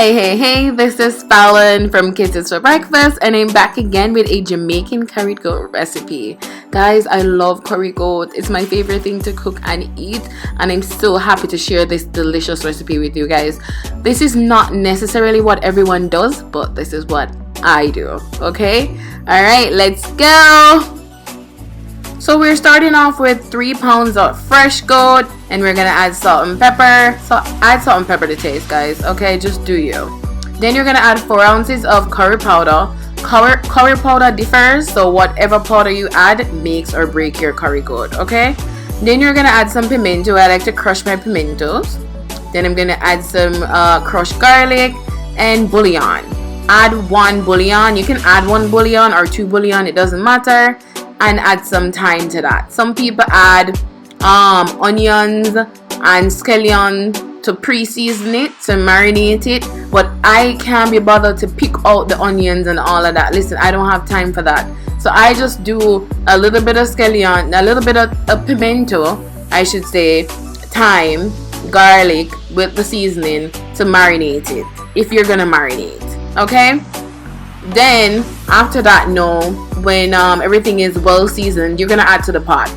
Hey, this is Fallon from Kisses for Breakfast, and I'm back again with a Jamaican curry goat recipe. Guys, I love curry goat. It's my favorite thing to cook and eat, and I'm so happy to share this delicious recipe with you guys. This is not necessarily what everyone does, but this is what I do, okay? Alright, let's go! So we're starting off with 3 pounds of fresh goat, and we're gonna add salt and pepper. So add salt and pepper to taste, guys. Okay, just do you. Then you're gonna add 4 ounces of curry powder. Curry powder differs, so whatever powder you add makes or break your curry goat. Okay. Then you're gonna add some pimento. I like to crush my pimentos. Then I'm gonna add some crushed garlic and bouillon. Add 1 bouillon. You can add 1 bouillon or 2 bouillon. It doesn't matter. And add some thyme to that. Some people add onions and scallion to pre-season it, to marinate it, but I can't be bothered to pick out the onions and all of that. Listen, I don't have time for that, so I just do a little bit of scallion, a little bit of pimento, I should say, thyme, garlic with the seasoning to marinate it, if you're gonna marinate. Okay, then after that, when everything is well seasoned, you're gonna add to the pot.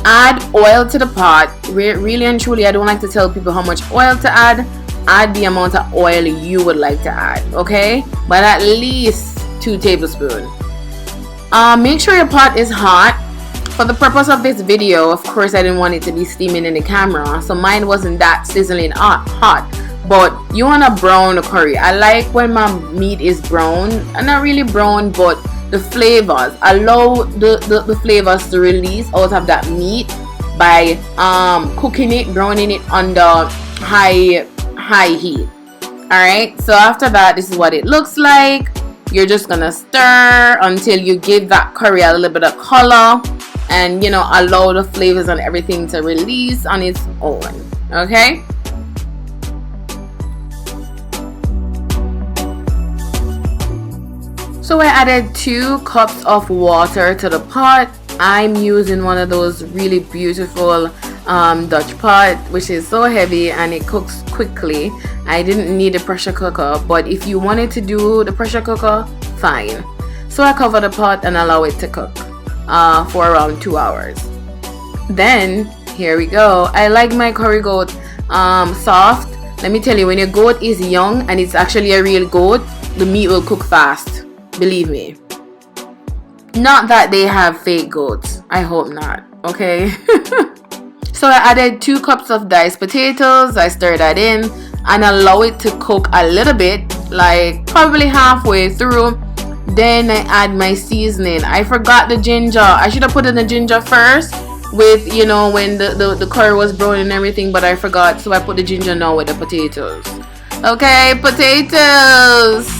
Add oil to the pot. Really and truly, I don't like to tell people how much oil to add. Add the amount of oil you would like to add, okay? But at least 2 tablespoons. Make sure your pot is hot. For the purpose of this video, of course, I didn't want it to be steaming in the camera, so mine wasn't that sizzling hot. But you want to brown the curry. I like when my meat is brown, and not really brown, but the flavors, allow the flavors to release out of that meat by cooking it, browning it under high heat. Alright, so after that, this is what it looks like. You're just gonna stir until you give that curry a little bit of color, and allow the flavors and everything to release on its own. Okay. So I added 2 cups of water to the pot. I'm using one of those really beautiful Dutch pot, which is so heavy and it cooks quickly. I didn't need a pressure cooker, but if you wanted to do the pressure cooker, fine. So I cover the pot and allow it to cook for around 2 hours. Then here we go. I like my curry goat soft. Let me tell you, when your goat is young and it's actually a real goat, the meat will cook fast. Believe me. Not that they have fake goats. I hope not. Okay. So I added 2 cups of diced potatoes. I stir that in and allow it to cook a little bit, like probably halfway through. Then I add my seasoning. I forgot the ginger. I should have put in the ginger first with, when the curry was brown and everything, but I forgot. So I put the ginger now with the potatoes. Okay, potatoes.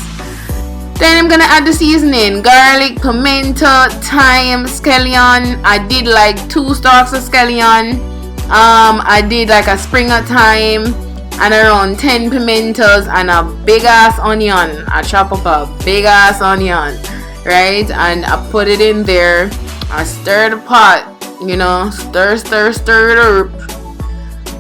Then I'm gonna add the seasoning: garlic, pimento, thyme, scallion. I did like 2 stalks of scallion. I did like a spring of thyme and around 10 pimentos and a big ass onion. I chop up a big ass onion, right? And I put it in there. I stir the pot, stir it up,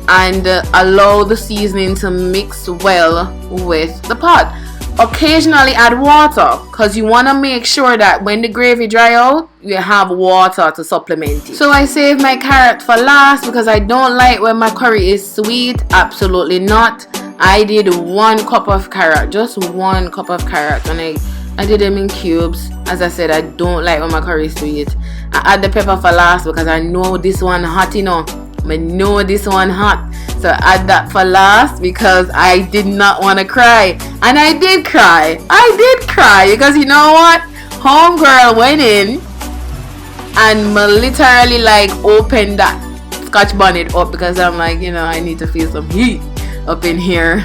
and allow the seasoning to mix well with the pot. Occasionally add water, because you want to make sure that when the gravy dry out, you have water to supplement it. So I save my carrot for last because I don't like when my curry is sweet. Absolutely not. I did 1 cup of carrot, just 1 cup of carrot, and I did them in cubes. As I said, I don't like when my curry is sweet. I add the pepper for last because I know this one hot, I know this one hot. So add that for last because I did not want to cry. And I did cry. Because you know what? Homegirl went in and literally opened that Scotch bonnet up because I'm like, I need to feel some heat up in here.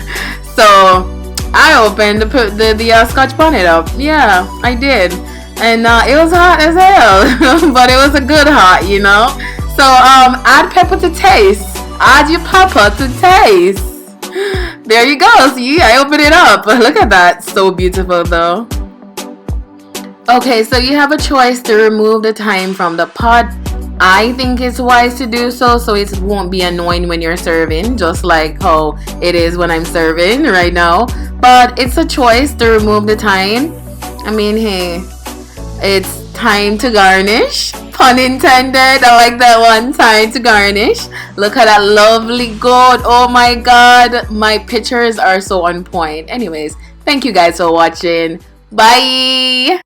So I opened the Scotch bonnet up. Yeah, I did. And it was hot as hell. But it was a good hot, So add pepper to taste. Add your pepper to taste. There you go. See, I opened it up. Look at that. So beautiful though. Okay, so you have a choice to remove the thyme from the pot I think it's wise to do so it won't be annoying when you're serving, just like how it is when I'm serving right now. But it's a choice to remove the thyme. I mean, hey, it's time to garnish. Pun intended. I like that one. Time to garnish. Look at that lovely goat. Oh my god. My pictures are so on point. Anyways, thank you guys for watching. Bye.